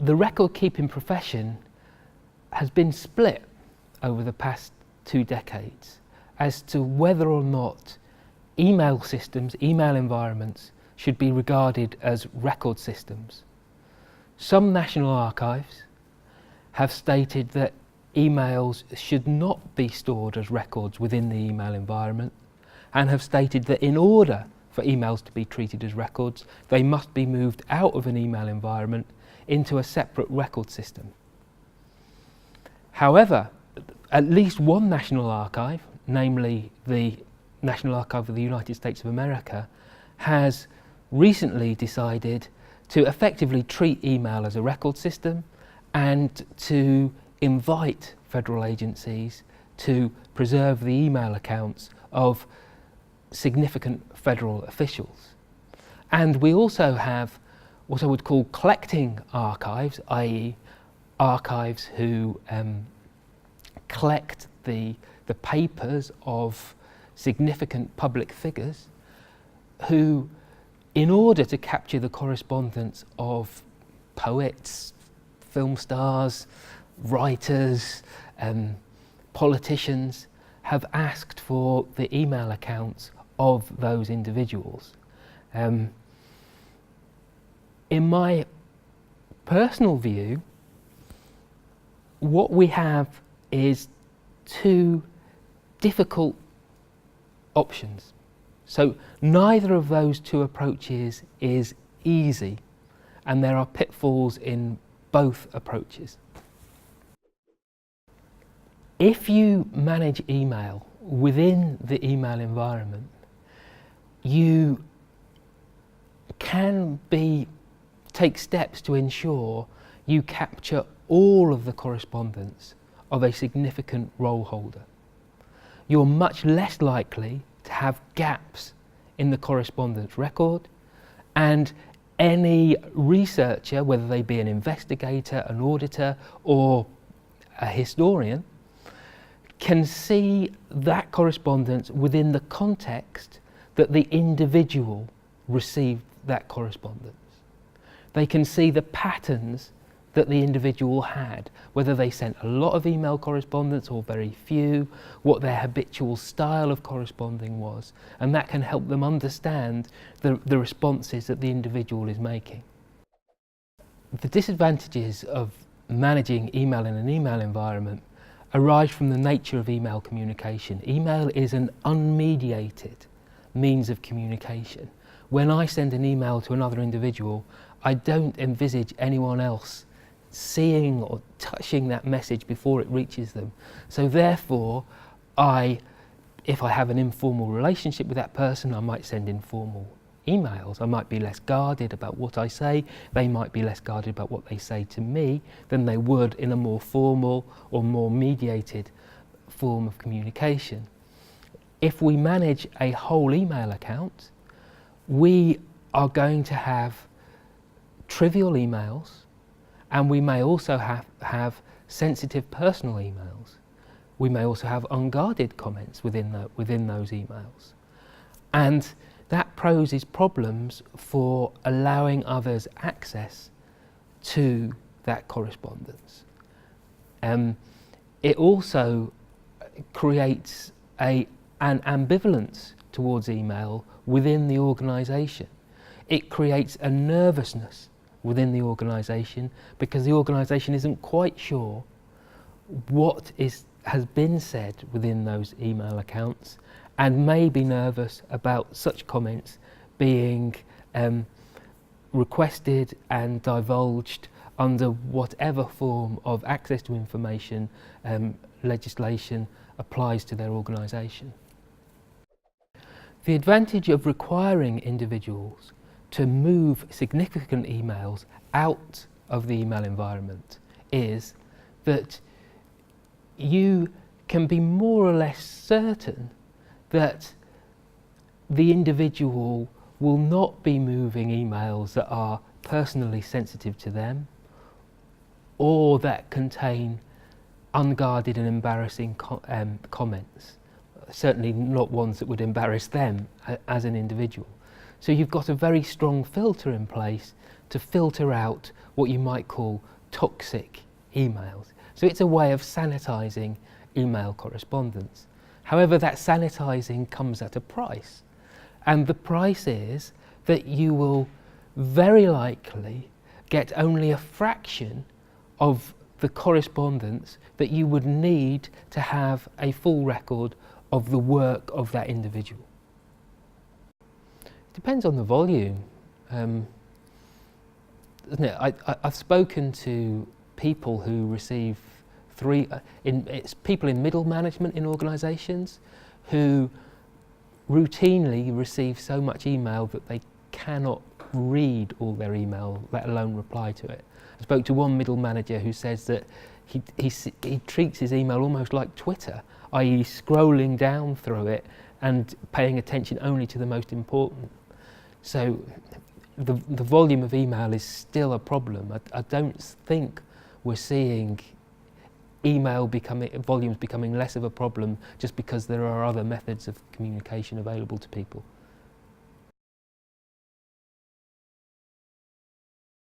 the record-keeping profession has been split over the past 2 decades as to whether or not email systems, email environments, should be regarded as record systems. Some national archives have stated that emails should not be stored as records within the email environment, and have stated that in order for emails to be treated as records, they must be moved out of an email environment into a separate record system. However, at least one national archive, namely the National Archive of the United States of America, has recently decided to effectively treat email as a record system and to invite federal agencies to preserve the email accounts of significant federal officials. And we also have what I would call collecting archives, i.e. archives who collect the papers of significant public figures who, in order to capture the correspondence of poets, film stars, writers, politicians, have asked for the email accounts of those individuals. In my personal view, what we have is 2 difficult options. So neither of those 2 approaches is easy, and there are pitfalls in both approaches. If you manage email within the email environment, you can take steps to ensure you capture all of the correspondence of a significant role holder. You're much less likely to have gaps in the correspondence record, and any researcher, whether they be an investigator, an auditor, or a historian, can see that correspondence within the context that the individual received that correspondence. They can see the patterns that the individual had, whether they sent a lot of email correspondence or very few, what their habitual style of corresponding was, and that can help them understand the responses that the individual is making. The disadvantages of managing email in an email environment arise from the nature of email communication. Email is an unmediated means of communication. When I send an email to another individual, I don't envisage anyone else seeing or touching that message before it reaches them. So therefore, if I have an informal relationship with that person, I might send informal emails. I might be less guarded about what I say. They might be less guarded about what they say to me than they would in a more formal or more mediated form of communication. If we manage a whole email account, we are going to have trivial emails, and we may also have sensitive personal emails. We may also have unguarded comments within those emails. And that poses problems for allowing others access to that correspondence. It also creates an ambivalence towards email within the organisation. It creates a nervousness within the organisation because the organisation isn't quite sure what has been said within those email accounts, and may be nervous about such comments being requested and divulged under whatever form of access to information legislation applies to their organisation. The advantage of requiring individuals to move significant emails out of the email environment is that you can be more or less certain that the individual will not be moving emails that are personally sensitive to them or that contain unguarded and embarrassing comments, certainly not ones that would embarrass them as an individual. So you've got a very strong filter in place to filter out what you might call toxic emails. So it's a way of sanitizing email correspondence. However, that sanitizing comes at a price. And the price is that you will very likely get only a fraction of the correspondence that you would need to have a full record of the work of that individual. It depends on the volume, doesn't it? I've spoken to people who receive it's people in middle management in organisations who routinely receive so much email that they cannot read all their email, let alone reply to it. I spoke to one middle manager who says that he treats his email almost like Twitter, i.e. scrolling down through it and paying attention only to the most important. So the volume of email is still a problem. I don't think we're seeing volumes becoming less of a problem just because there are other methods of communication available to people.